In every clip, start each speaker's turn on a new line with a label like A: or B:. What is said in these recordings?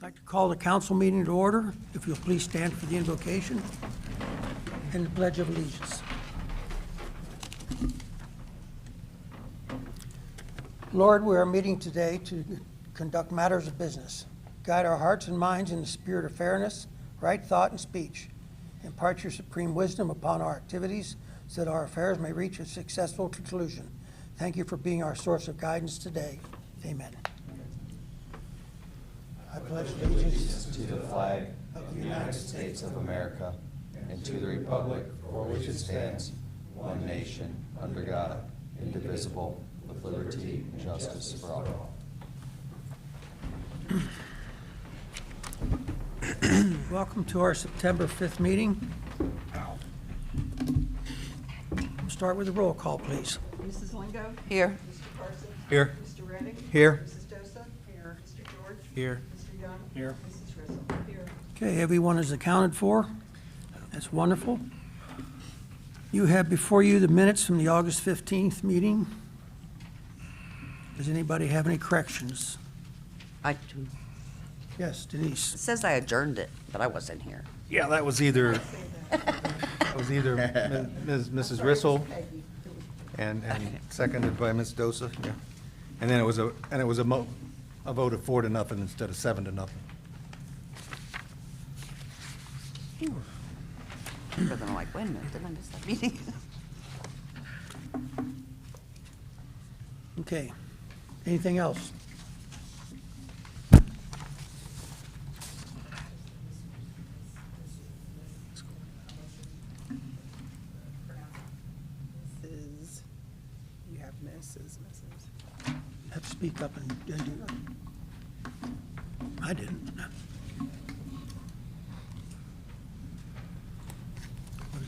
A: I'd like to call the council meeting to order. If you'll please stand for the invocation and the Pledge of Allegiance. Lord, we are meeting today to conduct matters of business. Guide our hearts and minds in the spirit of fairness, right thought, and speech. Impart your supreme wisdom upon our activities so that our affairs may reach a successful conclusion. Thank you for being our source of guidance today. Amen. I pledge allegiance
B: to the flag of the United States of America and to the republic for which it stands, one nation, under God, indivisible, with liberty and justice for all.
A: Welcome to our September 5th meeting. We'll start with a roll call, please.
C: Mrs. Lingo?
D: Here.
C: Mr. Carson?
B: Here.
C: Mr. Reddick?
B: Here.
C: Mrs. Dosa? Here. Mr. George?
B: Here.
C: Mr. Young?
B: Here.
C: Mrs. Rissel? Here.
A: Okay, everyone is accounted for. That's wonderful. You have before you the minutes from the August 15th meeting. Does anybody have any corrections?
D: I do.
A: Yes,
D: It
A: Denise.
D: says I adjourned it, but I wasn't here.
E: Yeah, that was either Mrs. Rissel and seconded by Ms. Dosa, yeah. And then it was a vote of 4-0 instead of 7-0.
D: But then I'm like, wait a minute, did I miss that meeting?
A: Okay. Anything else?
C: You have Mrs.
A: Have to speak up and do. I didn't. What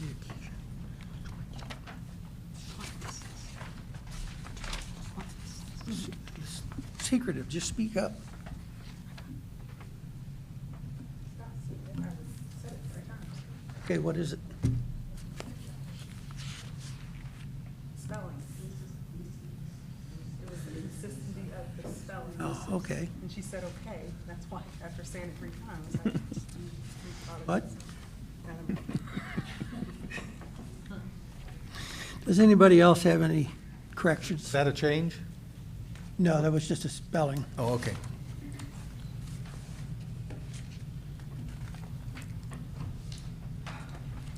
A: is it? It's secretive, just speak up. Okay, what is it?
C: Spelling. It was the consistency of the spelling.
A: Oh, okay.
C: And she said, okay. That's why, after saying it 3 times, I thought it
A: What?
C: was,
A: Does anybody else have any corrections?
E: Is that a change?
A: No, that was just a spelling.
E: Oh, okay.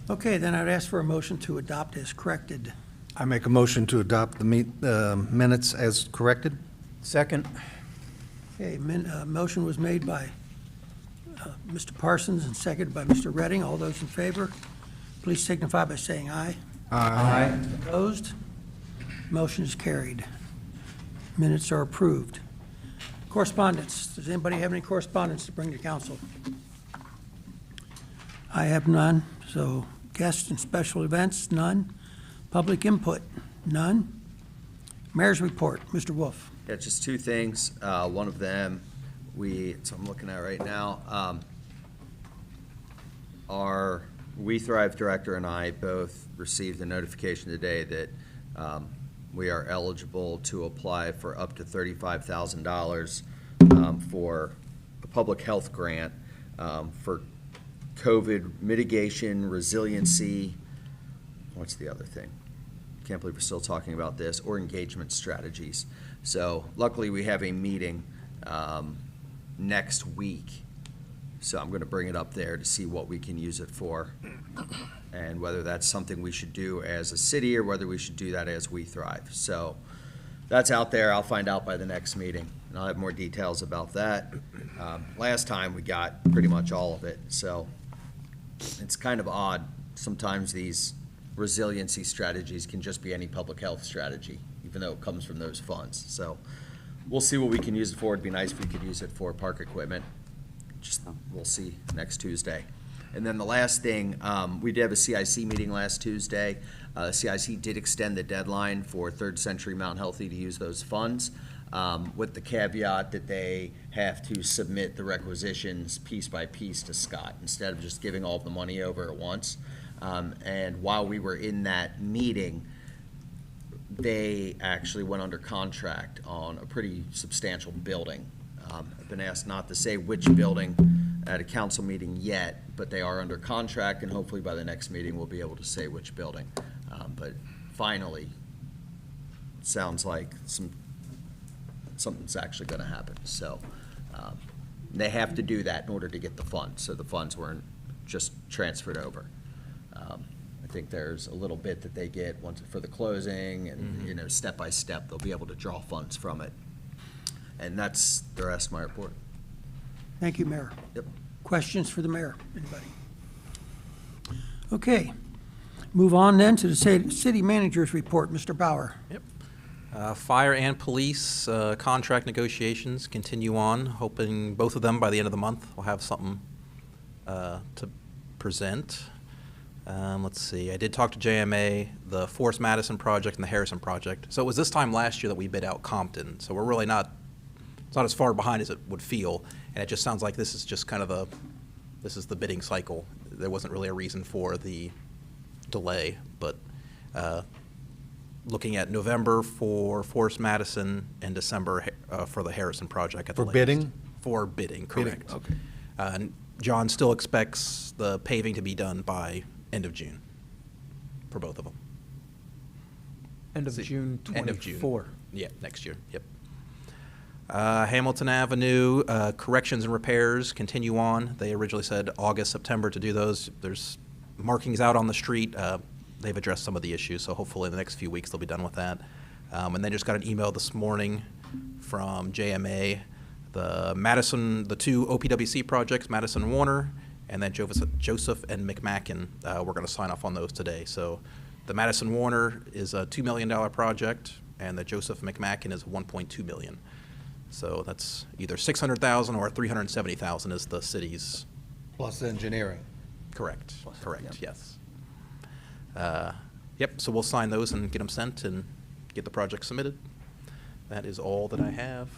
A: Okay, then I'd ask for a motion to adopt as corrected.
E: I make a motion to adopt the minutes as corrected. Second.
A: Okay, motion was made by Mr. Parsons and seconded by Mr. Redding. All those in favor, please signify by saying aye.
E: Aye.
A: Opposed? Motion is carried. Minutes are approved. Correspondence. Does anybody have any correspondence to bring to council? I have none. So guests and special events, none. Public input, none. Mayor's report, Mr. Wolf.
B: Yeah, just 2 things. One of them, so I'm looking at right now. Our We Thrive director and I both received a notification today that we are eligible to apply for up to $35,000 for a public health grant for COVID mitigation, resiliency. What's the other thing? Can't believe we're still talking about this, or engagement strategies. So luckily we have a meeting next week. So I'm going to bring it up there to see what we can use it for and whether that's something we should do as a city or whether we should do that as We Thrive. So that's out there. I'll find out by the next meeting, and I'll have more details about that. Last time we got pretty much all of it, so it's kind of odd. Sometimes these resiliency strategies can just be any public health strategy, even though it comes from those funds. So we'll see what we can use it for. It'd be nice if we could use it for park equipment. Just we'll see next Tuesday. And then the last thing, we did have a CIC meeting last Tuesday. CIC did extend the deadline for Third Century Mount Healthy to use those funds, with the caveat that they have to submit the requisitions piece by piece to Scott instead of just giving all of the money over at once. And while we were in that meeting, they actually went under contract on a pretty substantial building I've been asked not to say which building at a council meeting yet, but they are under contract, and hopefully by the next meeting, we'll be able to say which building. But finally, it sounds like something's actually gonna happen, so. They have to do that in order to get the funds, so the funds weren't just transferred over. I think there's a little bit that they get once for the closing, and, you know, step by step, they'll be able to draw funds from it. And that's the rest of my report.
A: Thank you, Mayor.
B: Yep.
A: Questions for the mayor? Anybody? Okay. Move on then to the city manager's report. Mr. Bauer.
F: Yep. Fire and police contract negotiations continue on, hoping both of them by the end of the month will have something to present. Let's see, I did talk to JMA, the Forest Madison project and the Harrison project. So it was this time last year that we bid out Compton, so we're really it's not as far behind as it would feel, and it just sounds like this is just kind of this is the bidding cycle. There wasn't really a reason for the delay, but looking at November for Forest Madison and December for the Harrison project at the
E: For
F: latest.
E: bidding?
F: For bidding, correct.
E: Okay.
F: And John still expects the paving to be done by end of June for both of them.
G: End of
F: See,
G: June
F: End of June.
G: 24.
F: Yeah, next year, yep. Hamilton Avenue, corrections and repairs continue on. They originally said August, September to do those. There's markings out on the street. They've addressed some of the issues, so hopefully in the next few weeks they'll be done with that. And then just got an email this morning from JMA, the two OPWC projects, Madison and Warner, and then Joseph and McMacken, we're going to sign off on those today. So the Madison Warner is a $2 million project, and the Joseph McMacken is $1.2 million. So that's either $600,000 or $370,000 is the city's.
E: Plus engineering.
F: Correct, correct,
E: yep.
F: yes. Yep, so we'll sign those and get them sent and get the project submitted. That is all that I have.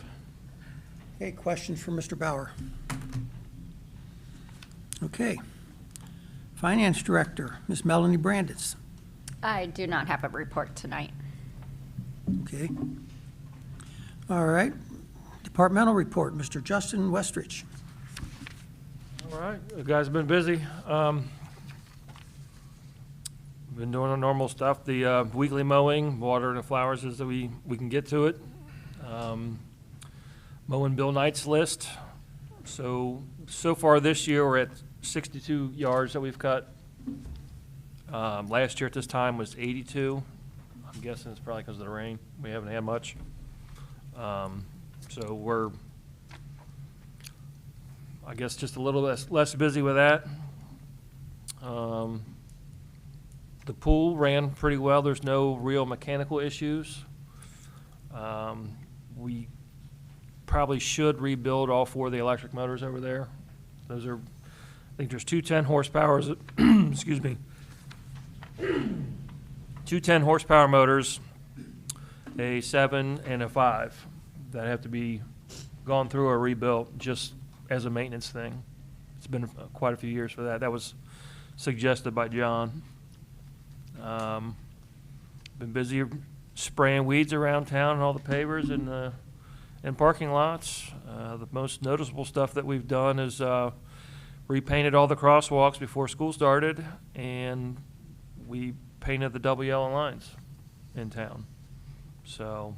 A: Okay, questions for Mr. Bauer? Okay. Finance Director, Ms. Melanie Brandis.
H: I do not have a report tonight.
A: Okay. All right. Departmental report, Mr. Justin Westrich.
I: All right, you guys have been busy. Been doing our normal stuff, the weekly mowing, watering the flowers as we can get to it. Mowing Bill Knight's list. So far this year, we're at 62 yards that we've cut. Last year at this time was 82. I'm guessing it's probably because of the rain. We haven't had much. So we're, I guess, just a little less busy with that. The pool ran pretty well. There's no real mechanical issues. We probably should rebuild all 4 of the electric motors over there. Those are, I think there's 2 10 horsepower, excuse me, 2 10 horsepower motors, a 7 and a 5 that have to be gone through or rebuilt just as a maintenance thing. It's been quite a few years for that. That was suggested by John. Been busy spraying weeds around town and all the pavers and parking lots. The most noticeable stuff that we've done is repainted all the crosswalks before school started, and we painted the double yellow lines in town. So,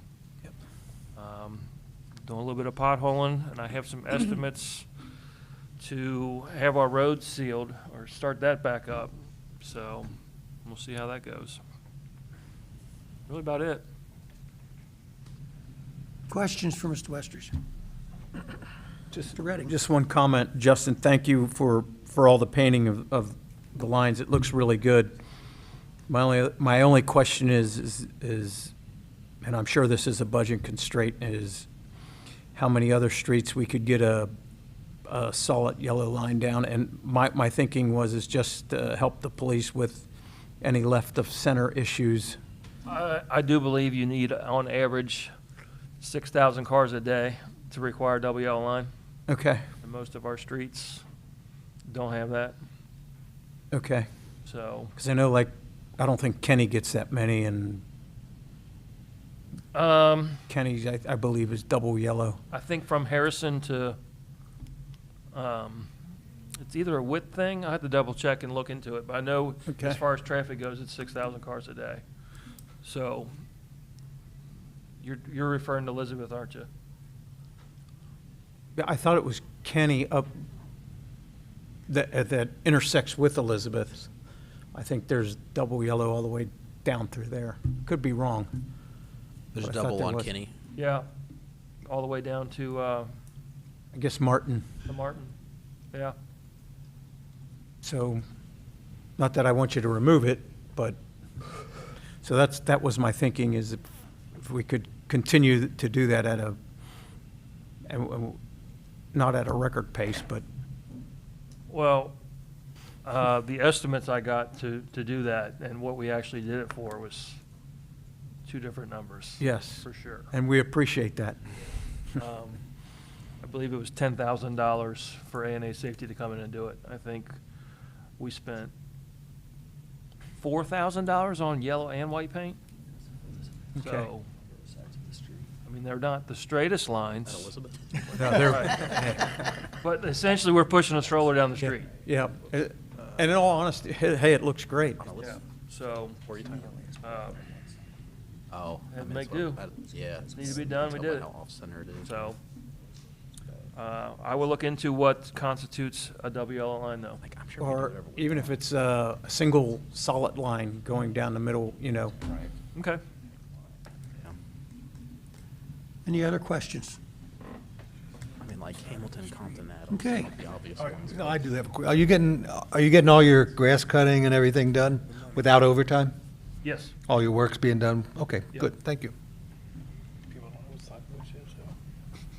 I: doing a little bit of potholing, and I have some estimates to have our roads sealed or start that back up. So we'll see how that goes. Really about it.
A: Questions for Mr. Westrich? Mr. Redding.
G: Just one comment, Justin, thank you for all the painting of the lines. It looks really good. My only question is, and I'm sure this is a budget constraint, is how many other streets we could get a solid yellow line down. And my thinking is just to help the police with any left of center issues.
I: I do believe you need, on average, 6,000 cars a day to require double yellow line.
G: Okay,
I: And most of our streets don't have that.
G: okay.
I: So
G: Because I know, like, I don't think Kenny gets that many, and Kenny's, I believe, is double yellow.
I: I think from Harrison to, it's either a width thing. I have to double check and look into it, but I know
G: Okay.
I: as far as traffic goes, it's 6,000 cars a day. So you're referring to Elizabeth, aren't you?
G: Yeah, I thought it was Kenny up that intersects with Elizabeth. I think there's double yellow all the way down through there. Could be wrong.
F: There's a
G: But I thought
F: double
G: there
F: on
G: was-
F: Kinney.
I: Yeah, all the way down to
G: I guess Martin.
I: the Martin. Yeah.
G: So, not that I want you to remove it, but, so that was my thinking, is if we could continue to do that at not at a record pace, but,
I: Well, the estimates I got to do that and what we actually did it for was two different numbers.
G: yes.
I: For sure.
G: And we appreciate that.
I: I believe it was $10,000 for A&A Safety to come in and do it. I think we spent $4,000 on yellow and white paint.
G: Okay.
I: So, I mean, they're not the straightest lines,
F: Elizabeth?
G: No, they're-
I: but essentially we're pushing a stroller down the street.
G: Yeah, and in all honesty, hey, it looks great.
I: Yeah. So,
F: What are you talking about? Oh.
I: Had to
F: I mean,
I: make
F: it's
I: do.
F: what- Yeah.
I: Needs to be done, we
F: Tell
I: did
F: by
I: it.
F: How off-center it is.
I: so, I will look into what constitutes a double yellow line though.
F: Like, I'm sure we do
G: Or
F: whatever we
G: even
F: want.
G: if it's a single solid line going down the middle,
I: Okay.
F: Yeah.
A: Any other questions?
F: I mean, like Hamilton, Compton, Adams.
A: Okay.
F: The obvious ones.
E: No, I do have a quick, are you getting all your grass cutting and everything done without overtime?
I: Yes.
E: All your work's being done? Okay,
I: Yep.
E: good, thank you.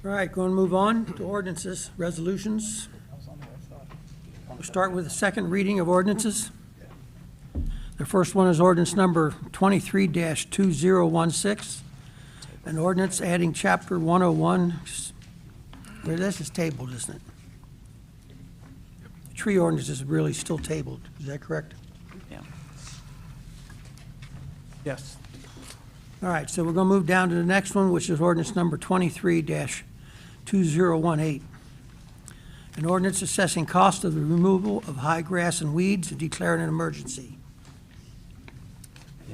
A: All right, going to move on to ordinances, resolutions. We'll start with the second reading of ordinances. The first one is ordinance number 23-2016, an ordinance adding chapter 101. Well, this is tabled, isn't it? The tree ordinance is really still tabled, is that correct?
D: Yeah.
G: yes.
A: All right, so we're going to move down to the next one, which is ordinance number 23-2018. An ordinance assessing cost of the removal of high grass and weeds and declaring an emergency.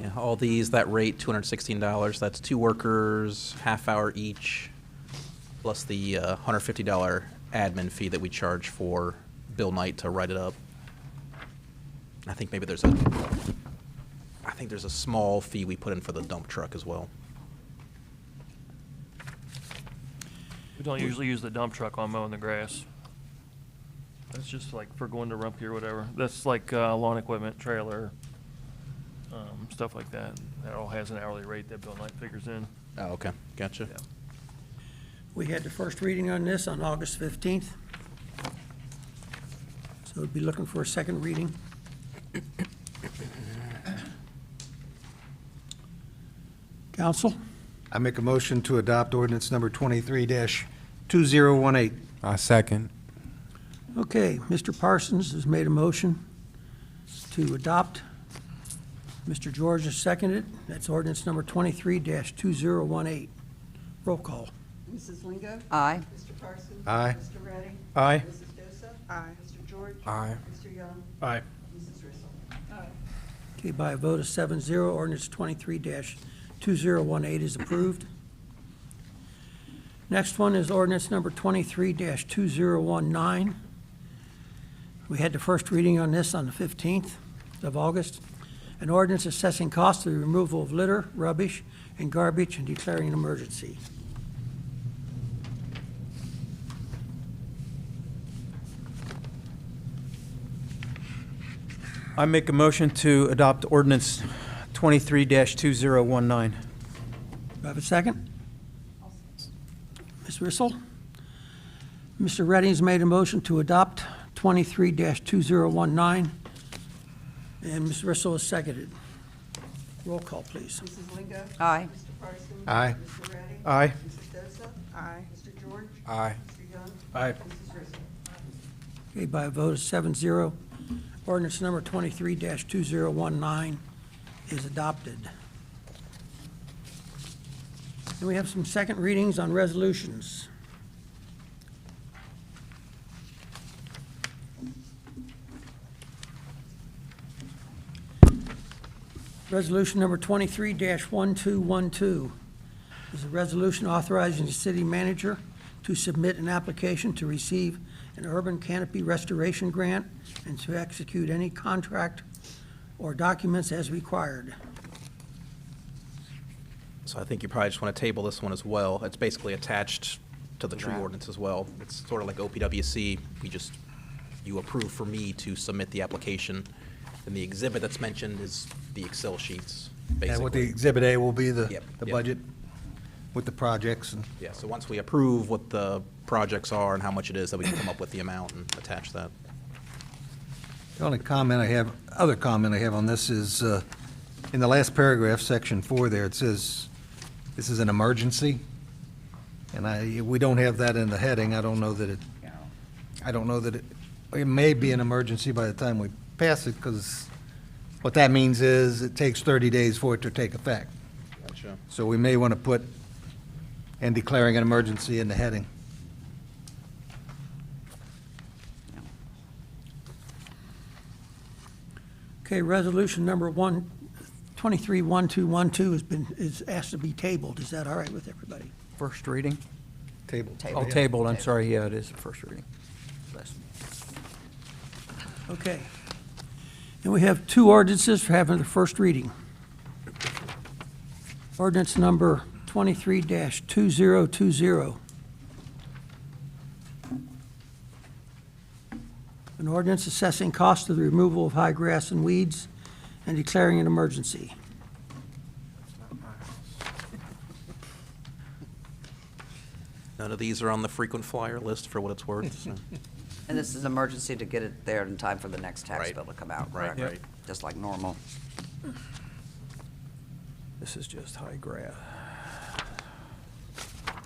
F: Yeah, all these, that rate, $216, that's 2 workers, half hour each, plus the $150 admin fee that we charge for Bill Knight to write it up. I think maybe there's a small fee we put in for the dump truck as well.
I: We don't usually use the dump truck on mowing the grass. That's just like for going to Rumpke or whatever. That's like lawn equipment, trailer, stuff like that. That all has an hourly rate that Bill Knight figures in.
F: Oh, okay, gotcha.
I: Yeah.
A: We had the first reading on this on August 15th. So we'd be looking for a second reading. Council?
E: I make a motion to adopt ordinance number 23-2018.
J: Second.
A: Okay, Mr. Parsons has made a motion to adopt. Mr. George has seconded. That's ordinance number 23-2018. Roll call.
K: Mrs. Lingo?
D: Aye.
K: Mr. Parsons?
E: Aye.
K: Mr. Redding?
G: Aye.
K: Mrs. Dosa?
C: Aye.
K: Mr. George?
J: Aye.
K: Mr. Young?
E: Aye.
K: Mrs. Rissel?
A: Okay, by a vote of 7-0, ordinance 23-2018 is approved. Next one is ordinance number 23-2019. We had the first reading on this on the 15th of August. An ordinance assessing cost of the removal of litter, rubbish, and garbage and declaring an emergency.
G: I make a motion to adopt ordinance 23-2019.
A: Do I have a second? Ms. Rissel? Mr. Redding's made a motion to adopt 23-2019, and Ms. Rissel has seconded. Roll call, please.
K: Mrs. Lingo?
D: Aye.
K: Mr. Parsons?
E: Aye.
K: Mr. Redding?
G: Aye.
K: Mrs. Dosa?
C: Aye.
K: Mr. George?
J: Aye.
K: Mr. Young?
E: Aye.
K: Mrs. Rissel?
A: Okay, by a vote of 7-0, ordinance number 23-2019 is adopted. And we have some second readings on resolutions. Resolution number 23-1212 is a resolution authorizing the city manager to submit an application to receive an urban canopy restoration grant and to execute any contract or documents as required.
F: So I think you probably just want to table this one as well. It's basically attached to the tree
D: Right.
F: ordinance as well. It's sort of like OPWC. You approve for me to submit the application. And the exhibit that's mentioned is the Excel sheets,
E: And what the
F: basically.
E: Exhibit A will be, the
F: Yep,
E: the
F: yep.
E: budget with the projects and.
F: Yeah, so once we approve what the projects are and how much it is, then we can come up with the amount and attach that.
E: The only other comment I have on this is, in the last paragraph, section 4 there, it says, this is an emergency. And we don't have that in the heading. I don't know that it may be an emergency by the time we pass it, because what that means is it takes 30 days for it to take effect.
F: Gotcha.
E: So we may want to put, and declaring an emergency in the heading.
A: Okay, resolution number 23-1212 is asked to be tabled. Is that all right with everybody?
G: First reading?
E: Table.
G: Oh, tabled, I'm sorry, yeah, it is the first reading.
A: Okay. And we have two ordinances for having the first reading. Ordinance number 23-2020. An ordinance assessing cost of the removal of high grass and weeds and declaring an emergency.
F: None of these are on the frequent flyer list for what it's worth. so.
D: And this is an emergency to get it there in time for the next tax
F: Right.
D: bill to come out,
F: Right,
D: correct?
F: right.
D: Just like normal.
G: This is just high grass.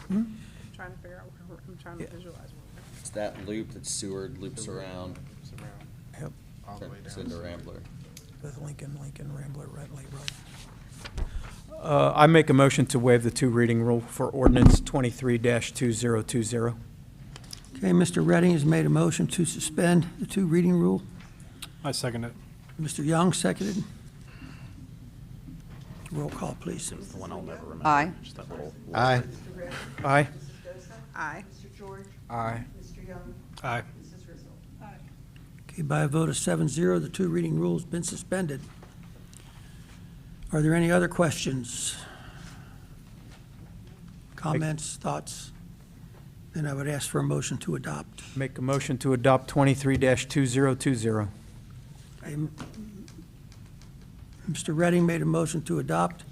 C: Trying to figure out where I'm trying to visualize. where
B: It's that loop that Seward loops around,
G: Yep.
B: Cinder Rambler.
G: With Lincoln, Rambler, Redley Road. I make a motion to waive the two reading rule for ordinance 23-2020.
A: Okay, Mr. Redding has made a motion to suspend the two reading rule.
J: I second it.
A: Mr. Young seconded. Roll call, please.
F: The one I'll never remember.
D: Aye.
F: Just that little.
E: Aye.
K: Mr. Redding.
G: Aye.
K: Mrs. Dosa.
C: Aye.
K: Mr. George.
G: Aye.
K: Mr. Young.
J: Aye.
K: Mrs. Rissel.
A: Okay, by a vote of 7-0, the two reading rule has been suspended. Are there any other questions? Comments, thoughts? Then I would ask for a motion to adopt.
G: Make a motion to adopt 23-2020.
A: Okay, Mr. Redding made a motion to adopt.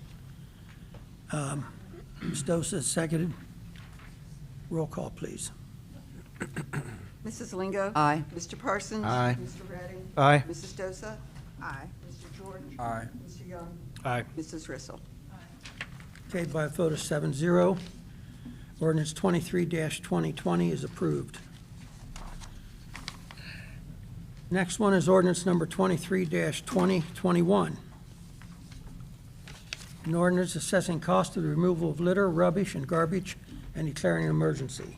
A: Ms. Dosa seconded. Roll call, please.
K: Mrs. Lingo.
D: Aye.
K: Mr. Parsons.
E: Aye.
K: Mr. Redding.
G: Aye.
K: Mrs. Dosa.
C: Aye.
K: Mr. George.
G: Aye.
K: Mr. Young.
J: Aye.
K: Mrs. Rissel.
A: Okay, by a vote of 7-0, ordinance 23-2020 is approved. Next one is ordinance number 23-2021. An ordinance assessing cost of the removal of litter, rubbish, and garbage and declaring an emergency.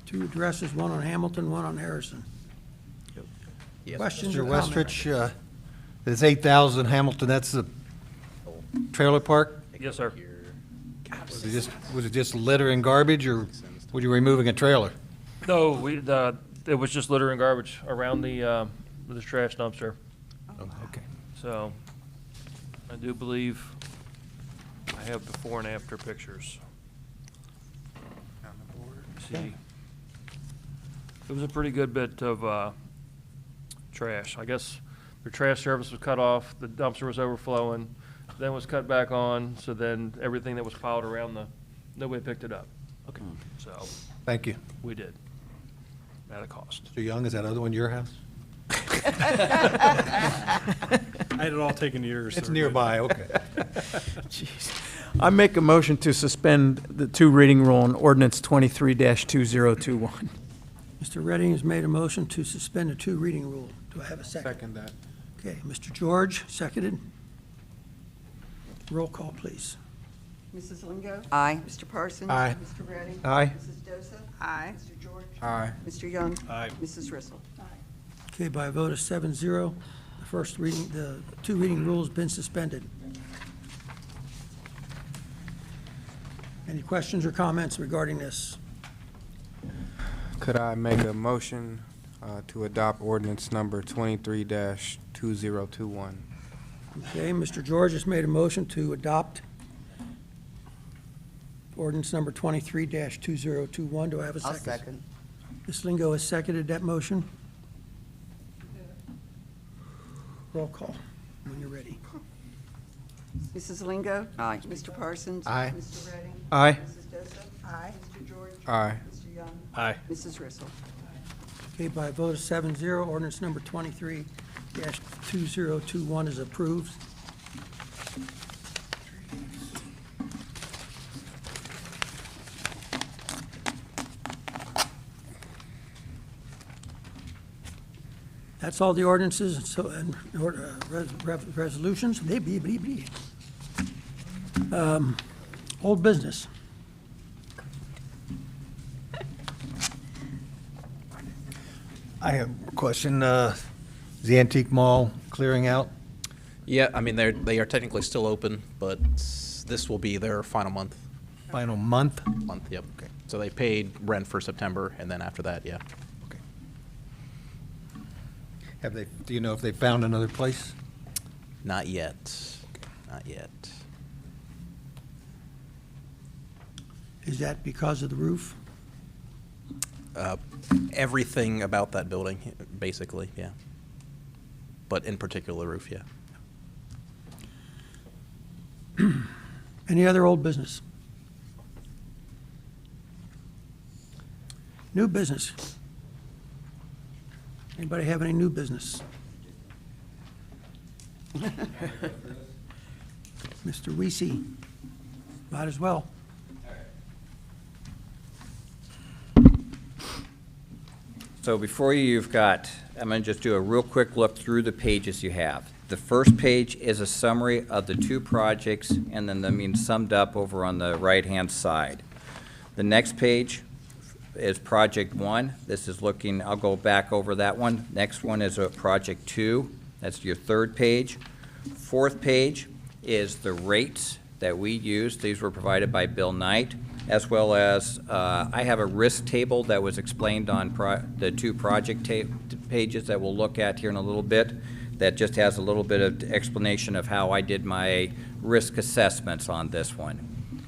A: Two addresses, one on Hamilton, one on Harrison.
F: Yes.
A: Questions or
E: Mr.
A: comments?
E: Westrich, it's 8,000 Hamilton, that's the trailer park?
I: Yes, sir.
E: Was it just litter and garbage, or were you removing a trailer?
I: No, it was just litter and garbage around the trash dumpster.
E: Oh, okay.
I: So I do believe I have before and after pictures. See, it was a pretty good bit of trash. I guess the trash service was cut off, the dumpster was overflowing, then was cut back on, so then everything that was piled around nobody picked it up.
F: Okay.
I: So
E: Thank you.
I: we did, at a cost.
E: Mr. Young, is that other one your house?
J: I had it all taken to yours.
E: It's
J: sir,
E: nearby, okay.
G: Jeez. I make a motion to suspend the two reading rule on ordinance 23-2021.
A: Mr. Redding has made a motion to suspend the two reading rule. Do I have a second?
J: Second that.
A: Okay, Mr. George, seconded. Roll call, please.
K: Mrs. Lingo?
D: Aye.
K: Mr. Parsons?
J: Aye.
K: Mr. Redding?
G: Aye.
K: Mrs. Dosa?
C: Aye.
K: Mr. George?
J: Aye.
K: Mr. Young?
J: Aye.
K: Mrs. Rissel?
A: Okay, by a vote of 7-0, the first reading, the two reading rule has been suspended. Any questions or comments regarding this?
L: Could I make a motion to adopt ordinance number 23-2021?
A: Okay, Mr. George has made a motion to adopt ordinance number 23-2021. Do I have a
D: I'll
A: second?
D: second.
A: Ms. Lingo has seconded that motion. Roll call when you're ready.
K: Mrs. Lingo?
D: Aye.
K: Mr. Parsons?
E: Aye.
K: Mr. Redding?
G: Aye.
K: Mrs. Dosa? Aye. Mr. George?
L: Aye.
K: Mr. Young?
J: Aye.
K: Mrs. Rissel?
A: Okay, by a vote of 7-0, ordinance number 23-2021 is approved. That's all the ordinances and so, and resolutions. Old business.
E: I have a question. Is the antique mall clearing out?
F: Yeah, I mean, they are technically still open, but this will be their final month.
E: Final month?
F: Yep. Okay. So they paid rent for September, and then after that, yeah.
E: Okay. Do you know if they found another place?
F: Not yet. Not yet.
A: Is that because of the roof?
F: Everything about that building, basically, yeah. But in particular, the roof, yeah.
A: Any other old business? New business? Anybody have any new business? Mr. Weesey, might as well.
M: So before you, you've got, I'm going to just do a real quick look through the pages you have. The first page is a summary of the two projects, and then summed up over on the right-hand side. The next page is Project 1. This is looking, I'll go back over that one. Next one is Project 2. That's your third page. Fourth page is the rates that we used. These were provided by Bill Knight, as well as I have a risk table that was explained on the two project pages that we'll look at here in a little bit, that just has a little bit of explanation of how I did my risk assessments on this one.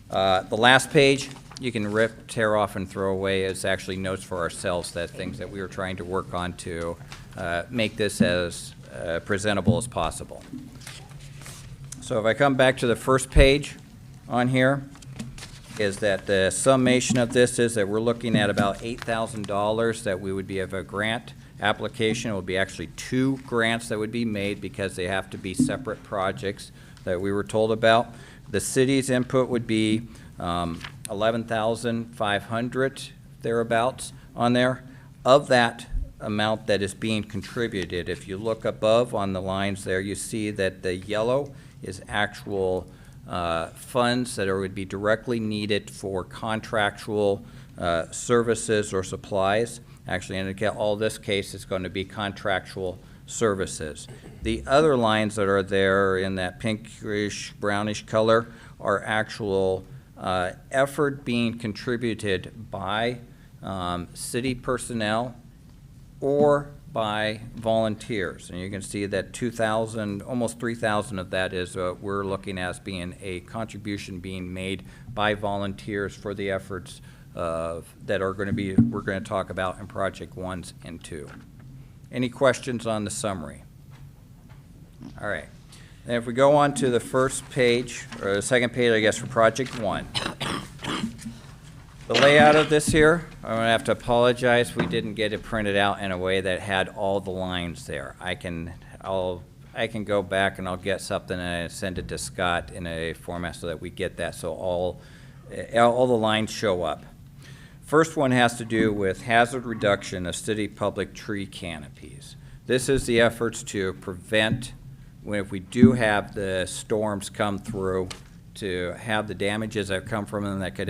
M: The last page, you can rip, tear off, and throw away. It's actually notes for ourselves, that things that we were trying to work on to make this as presentable as possible. So if I come back to the first page on here, is that the summation of this is that we're looking at about $8,000 that we would be of a grant application. It will be actually two grants that would be made because they have to be separate projects that we were told about. The city's input would be $11,500 thereabouts on there. Of that amount that is being contributed, if you look above on the lines there, you see that the yellow is actual funds that would be directly needed for contractual services or supplies. Actually, in all this case, it's going to be contractual services. The other lines that are there in that pinkish, brownish color are actual effort being contributed by city personnel or by volunteers. And you can see that 2,000, almost 3,000 of that is we're looking at as being a contribution being made by volunteers for the efforts that are going to be, we're going to talk about in Project 1 and 2. Any questions on the summary? All right. And if we go on to the first page, or the second page, I guess, for Project 1. The layout of this here, I'm going to have to apologize. We didn't get it printed out in a way that had all the lines there. I can go back and I'll get something and send it to Scott in a format so that we get that so all the lines show up. First one has to do with hazard reduction of city public tree canopies. This is the efforts to prevent, when if we do have the storms come through, to have the damages that come from them that could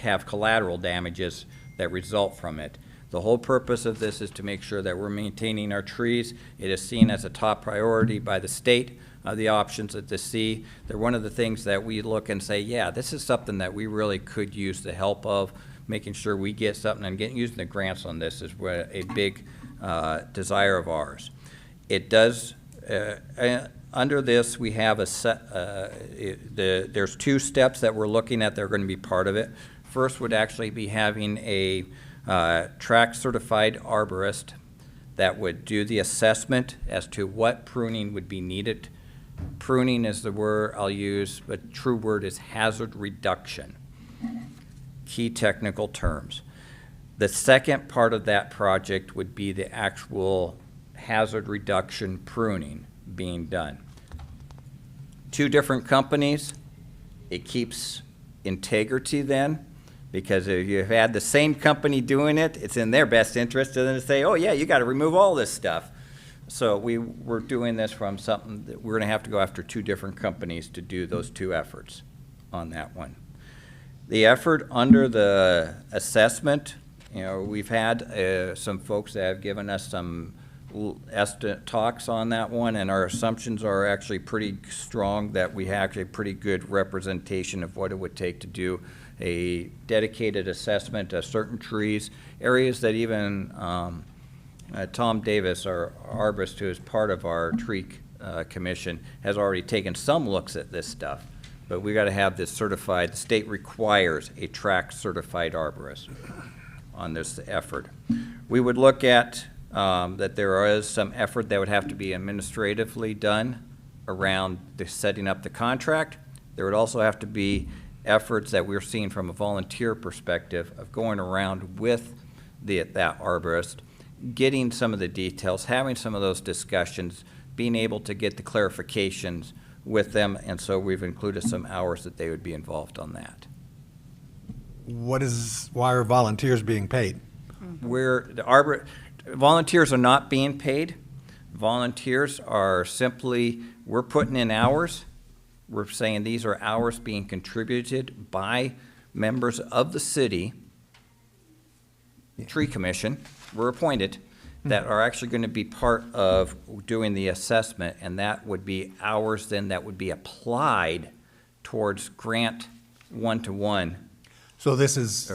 M: have collateral damages that result from it. The whole purpose of this is to make sure that we're maintaining our trees. It is seen as a top priority by the state, the options at the sea. They're one of the things that we look and say, yeah, this is something that we really could use the help of, making sure we get something, and using the grants on this is a big desire of ours. It does, under this, we have there's 2 steps that we're looking at that are going to be part of it. First would actually be having a track certified arborist that would do the assessment as to what pruning would be needed. Pruning is the word I'll use, but true word is hazard reduction. Key technical terms. The second part of that project would be the actual hazard reduction pruning being done. 2 different companies. It keeps integrity then, because if you've had the same company doing it, it's in their best interest to then say, oh yeah, you got to remove all this stuff. So we're doing this from something that we're going to have to go after 2 different companies to do those 2 efforts on that one. The effort under the assessment, we've had some folks that have given us some estimate talks on that one, and our assumptions are actually pretty strong that we have a pretty good representation of what it would take to do a dedicated assessment of certain trees, areas that even Tom Davis, our arborist, who is part of our tree commission, has already taken some looks at this stuff. But we got to have this certified. The state requires a track certified arborist on this effort. We would look at that there is some effort that would have to be administratively done around the setting up the contract. There would also have to be efforts that we're seeing from a volunteer perspective of going around with that arborist, getting some of the details, having some of those discussions, being able to get the clarifications with them, and so we've included some hours that they would be involved on that.
E: Why are volunteers being paid?
M: Volunteers are not being paid. Volunteers are simply, we're putting in hours. We're saying these are hours being contributed by members of the city tree commission, we're appointed, that are actually going to be part of doing the assessment, and that would be hours then that would be applied towards grant one-to-one.
E: So this is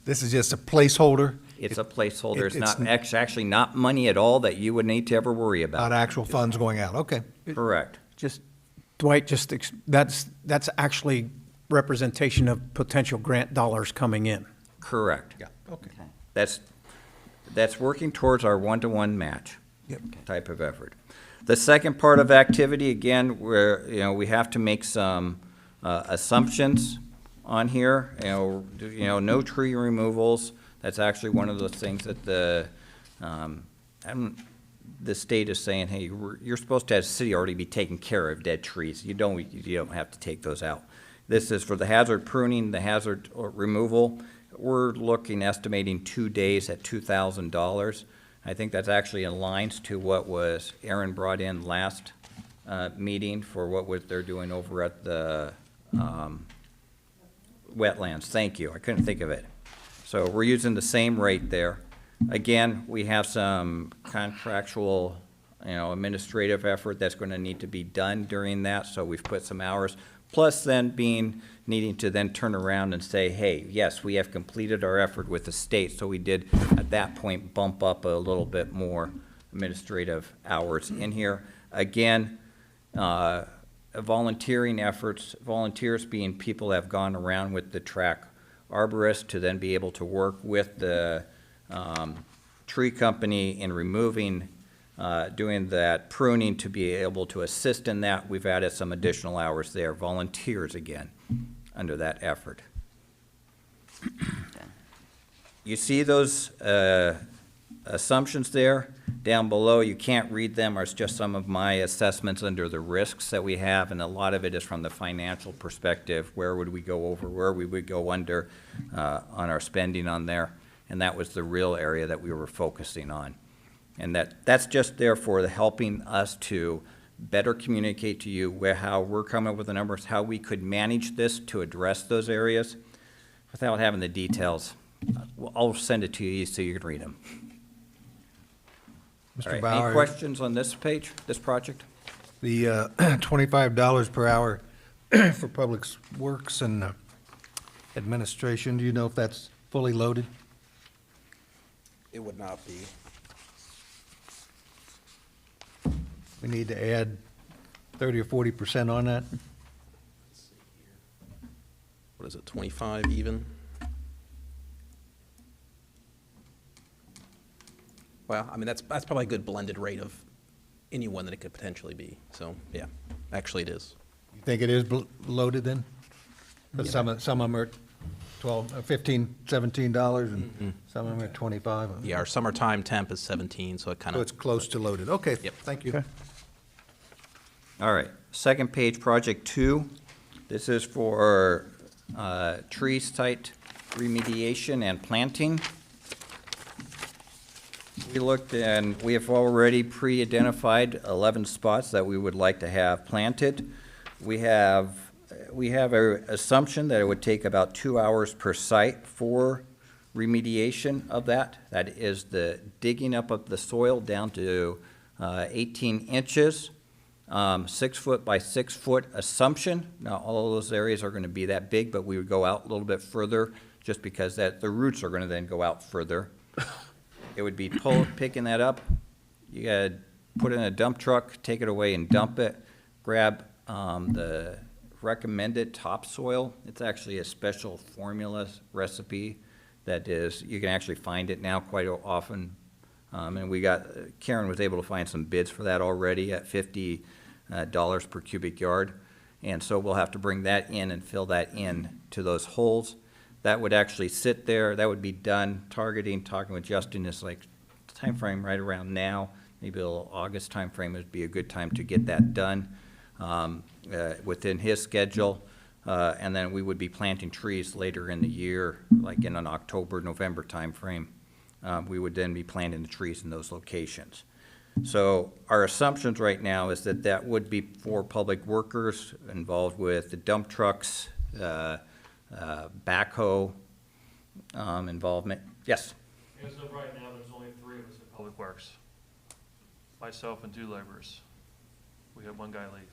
E: just a placeholder?
M: It's a placeholder. It's not actually not money at all that you would need to ever worry about.
E: Not actual funds going out, okay.
M: Correct.
G: Just, Dwight, that's actually representation of potential grant dollars coming in.
M: Correct.
E: Yeah, okay.
M: That's working towards our one-to-one match type of effort. The second part of activity, again, we have to make some assumptions on here. No tree removals. That's actually one of the things that the state is saying, hey, you're supposed to, as a city, already be taking care of dead trees. You don't have to take those out. This is for the hazard pruning, the hazard removal. We're estimating 2 days at $2,000. I think that's actually aligns to what was Aaron brought in last meeting for what they're doing over at the wetlands. Thank you. I couldn't think of it. So we're using the same rate there. Again, we have some contractual, administrative effort that's going to need to be done during that, so we've put some hours. Plus then needing to then turn around and say, hey, yes, we have completed our effort with the state, so we did at that point bump up a little bit more administrative hours in here. Again, volunteering efforts, volunteers being people that have gone around with the track arborist to then be able to work with the tree company in removing, doing that pruning to be able to assist in that. We've added some additional hours there, volunteers again, under that effort. You see those assumptions there down below. You can't read them, or it's just some of my assessments under the risks that we have, and a lot of it is from the financial perspective. Where would we go over, where we would go under on our spending on there, and that was the real area that we were focusing on. And that's just there for the helping us to better communicate to you how we're coming up with the numbers, how we could manage this to address those areas without having the details. I'll send it to you so you can read them. All
E: Mr.
M: right,
E: Bauer.
M: any questions on this page, this project?
E: The $25 per hour for Public Works and Administration, do you know if that's fully loaded?
F: It would not be.
E: We need to add 30 or 40% on that?
F: What is it, 25 even? Well, I mean, that's probably a good blended rate of anyone that it could potentially be. So, yeah, actually it is.
E: You think it is loaded then? But some of them are $15, $17, and some of them are 25.
F: Yeah, our summertime temp is 17, so it kind
E: So
F: of.
E: it's close to loaded. Okay,
F: Yep.
E: thank you.
M: All right, second page, project 2. This is for tree site remediation and planting. We looked and we have already pre-identified 11 spots that we would like to have planted. We have an assumption that it would take about 2 hours per site for remediation of that. That is the digging up of the soil down to 18 inches, 6 foot by 6 foot assumption. Now, all of those areas are going to be that big, but we would go out a little bit further just because the roots are going to then go out further. It would be picking that up. You gotta put it in a dump truck, take it away and dump it. Grab the recommended topsoil. It's actually a special formula recipe that is, you can actually find it now quite often. And Karen was able to find some bids for that already at $50 per cubic yard. And so we'll have to bring that in and fill that in to those holes. That would actually sit there, that would be done, talking with Justin is like timeframe right around now, maybe a little August timeframe would be a good time to get that done within his schedule. And then we would be planting trees later in the year, like in an October, November timeframe. We would then be planting the trees in those locations. So our assumptions right now is that would be for public workers involved with the dump trucks, backhoe involvement. Yes?
I: As of right now, there's only 3 of us in Public Works. Myself and 2 laborers. We had 1 guy leave,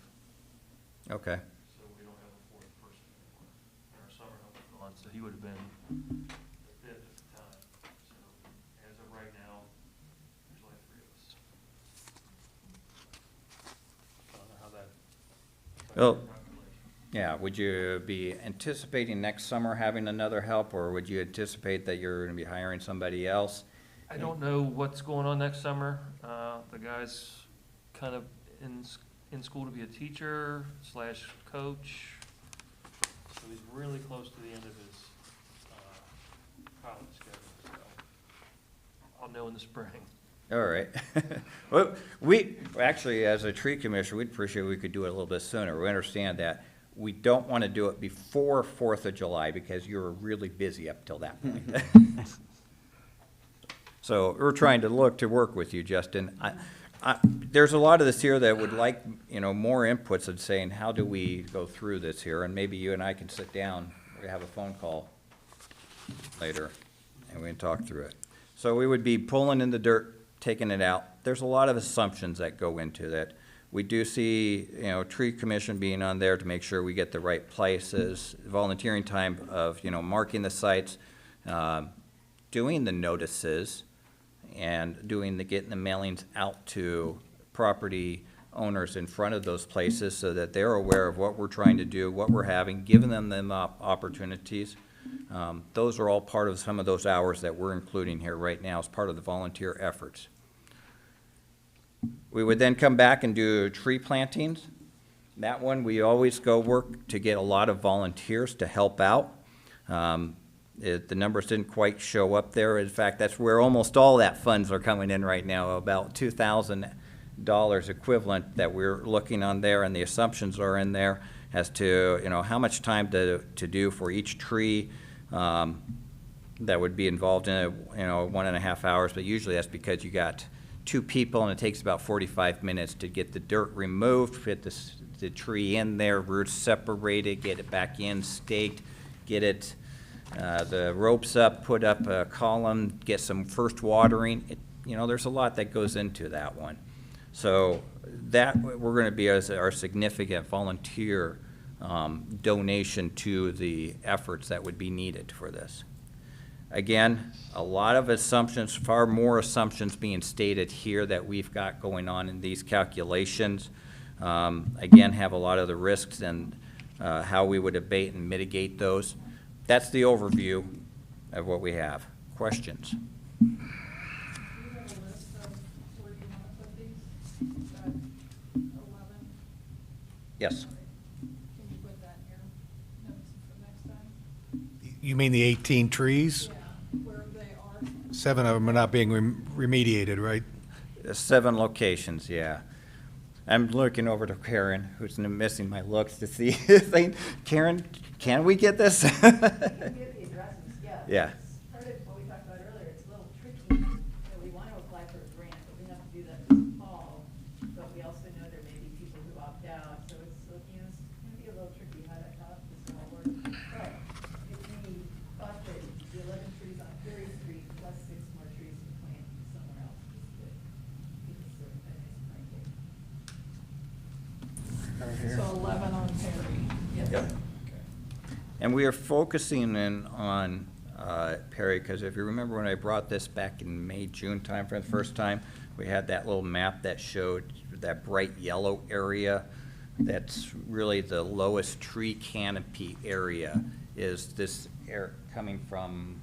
M: Okay.
I: so we don't have a 4th person anymore. In our summer help was gone, so he would have been the 5th at the time. So as of right now, there's only 3 of us. I don't know how that.
M: Well, yeah, would you be anticipating next summer having another help, or would you anticipate that you're gonna be hiring somebody else?
I: I don't know what's going on next summer. The guy's kind of in school to be a teacher / coach. So he's really close to the end of his college schedule, so I'll know in the spring.
M: All right. Well, actually, as a tree commissioner, we'd appreciate if we could do it a little bit sooner. We understand that. We don't want to do it before 4th of July because you're really busy up till that point. So we're trying to work with you, Justin. There's a lot of this here that would like, more inputs of saying, how do we go through this here? And maybe you and I can sit down, we have a phone call later, and we can talk through it. So we would be pulling in the dirt, taking it out. There's a lot of assumptions that go into that. We do see, tree commission being on there to make sure we get the right places, volunteering time of, marking the sites, doing the notices, and getting the mailings out to property owners in front of those places so that they're aware of what we're trying to do, what we're having, giving them opportunities. Those are all part of some of those hours that we're including here right now as part of the volunteer efforts. We would then come back and do tree plantings. That one, we always go work to get a lot of volunteers to help out. The numbers didn't quite show up there. In fact, that's where almost all that funds are coming in right now, about $2,000 equivalent that we're looking on there, and the assumptions are in there as to, how much time to do for each tree that would be involved in it, 1.5 hours, but usually that's because you got 2 people, and it takes about 45 minutes to get the dirt removed, fit the tree in there, roots separated, get it back in, staked, get it, the ropes up, put up a column, get some first watering. There's a lot that goes into that one. So that, we're going to be as our significant volunteer donation to the efforts that would be needed for this. Again, a lot of assumptions, far more assumptions being stated here that we've got going on in these calculations. Again, have a lot of the risks and how we would abate and mitigate those. That's the overview of what we have. Questions?
C: Do you have a list of where you want to put these? 11?
M: Yes.
C: Can you put that in your notes for next time?
E: You mean the 18 trees?
C: Yeah, where they are.
E: 7 of them are not being remediated, right?
M: 7 locations, yeah. I'm looking over to Karen, who's missing my looks to see, saying, Karen, can we get this?
N: Get the addresses,
M: Yeah.
N: Part of what we talked about earlier, it's a little tricky. We want to apply for a grant, but we have to do that this fall. But we also know there may be people who opt out, so it's, it's going to be a little tricky how this all works. But if we thought that the 11 trees on Perry Street plus 6 more trees to plant somewhere else is good. Because that is right there. So 11 on Perry. Yes.
M: Yep. And we are focusing in on Perry, because if you remember when I brought this back in May, June time for the first time, we had that little map that showed that bright yellow area. That's really the lowest tree canopy area, is this air coming from,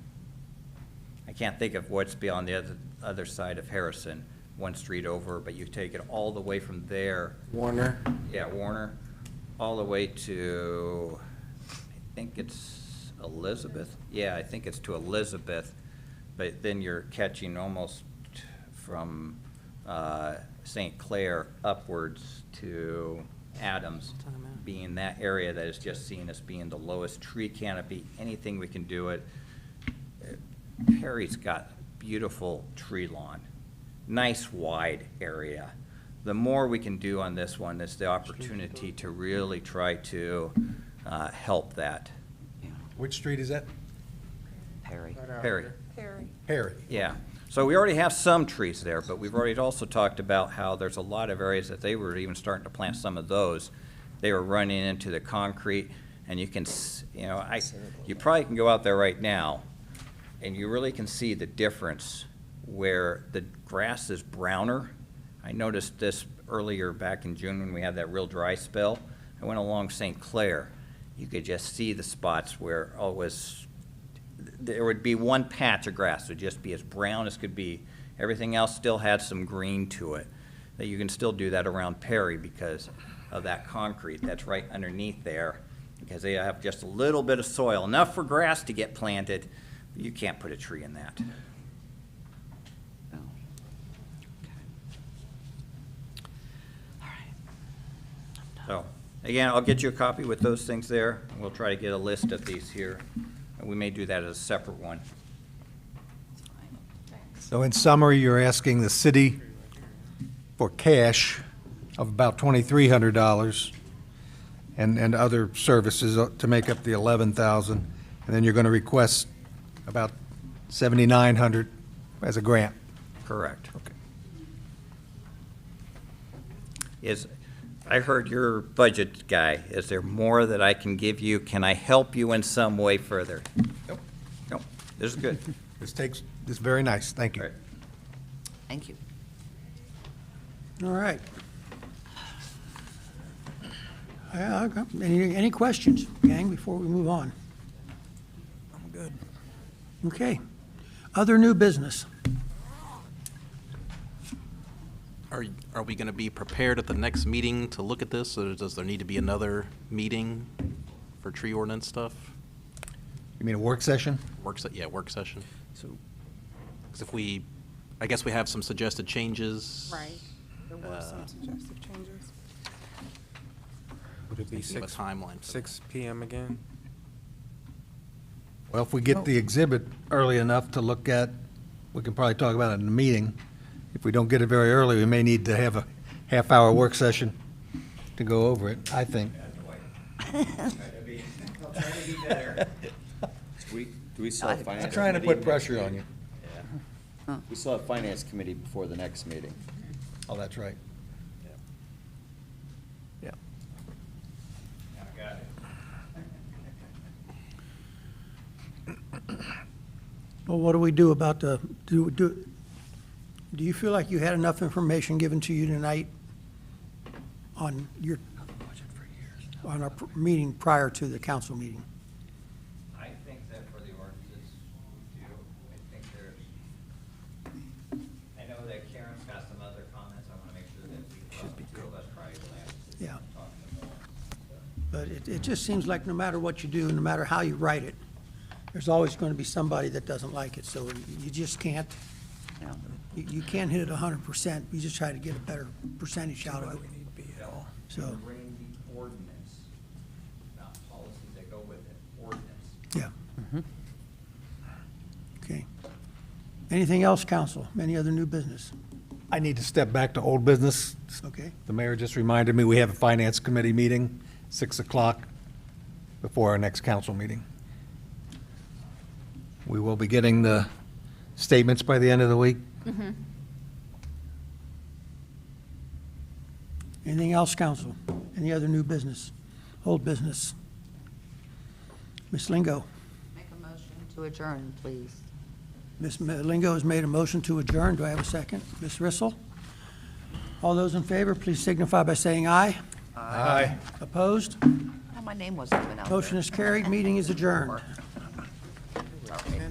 M: I can't think of what's beyond the other side of Harrison, 1 street over, but you take it all the way from there.
L: Warner.
M: Yeah, Warner, all the way to, I think it's Elizabeth. Yeah, I think it's to Elizabeth, but then you're catching almost from St. Clair upwards to Adams, being that area that is just seen as being the lowest tree canopy. Anything we can do it. Perry's got beautiful tree lawn, nice wide area. The more we can do on this one is the opportunity to really try to help that.
E: Which street is that?
D: Perry.
M: Perry.
E: Perry.
M: Yeah. So we already have some trees there, but we've already also talked about how there's a lot of areas that they were even starting to plant some of those. They were running into the concrete, and you can, you probably can go out there right now, and you really can see the difference where the grass is browner. I noticed this earlier back in June when we had that real dry spell. I went along St. Clair. You could just see the spots where there would be one patch of grass, would just be as brown as could be. Everything else still had some green to it. That you can still do that around Perry because of that concrete that's right underneath there, because they have just a little bit of soil, enough for grass to get planted, but you can't put a tree in that.
D: Oh. Okay. All right.
M: So, again, I'll get you a copy with those things there, and we'll try to get a list of these here. And we may do that as a separate one.
E: So in summary, you're asking the city for cash of about $2,300 and other services to make up the $11,000, and then you're going to request about $7,900 as a grant.
M: Correct.
E: Okay.
M: I heard your budget guy. Is there more that I can give you? Can I help you in some way further?
E: Nope.
M: Nope. This is good.
E: This is very nice. Thank you.
M: All right.
D: Thank you.
A: All right. Any questions, gang, before we move on?
E: I'm good.
A: Okay. Other new business.
F: Are we going to be prepared at the next meeting to look at this, or does there need to be another meeting for tree ordinance stuff?
E: You mean a work session?
F: Work session. So, 'cause I guess we have some suggested changes.
C: Right. There were some suggested changes.
L: Would it be
F: Give a timeline for
L: 6 p.m. again?
E: Well, if we get the exhibit early enough to look at, we can probably talk about it in the meeting. if we don't get it very early, we may need to have a half-hour work session to go over it, I think.
B: I'll try to be better. Do we still have finance?
E: I'm trying to
B: committee?
E: put pressure on you.
B: Yeah. We still have finance committee before the next meeting.
E: Oh, that's right.
G: Yeah.
A: Well, what do we do about do you feel like you had enough information given to you tonight on your, on our meeting prior to the council meeting?
M: I think that for the ordinances, we do. I think there's, I know that Karen's got some other comments. I want to make sure that we, two of us probably will have
A: Yeah.
M: talk more.
A: But it just seems like no matter what you do, no matter how you write it, there's always going to be somebody that doesn't like it. So you just can't,
D: Yeah.
A: you can't hit it 100%. You just try to get a better percentage out of it. So,
M: Bring the ordinance, not policies that go with it, ordinance.
A: yeah. Okay. Anything else, council? Any other new business?
E: I need to step back to old business.
A: Okay.
E: The mayor just reminded me we have a finance committee meeting, 6 o'clock, before our next council meeting. We will be getting the statements by the end of the week.
A: Anything else, council? Any other new business? Old business? Ms. Lingo?
D: Make a motion to adjourn, please.
A: Ms. Lingo has made a motion to adjourn. Do I have a second? Ms. Rissel? All those in favor, please signify by saying aye.
E: Aye.
D: Oh,
A: Opposed?
D: my name wasn't even out there.
A: Motion is carried. Meeting is adjourned.
D: Sorry.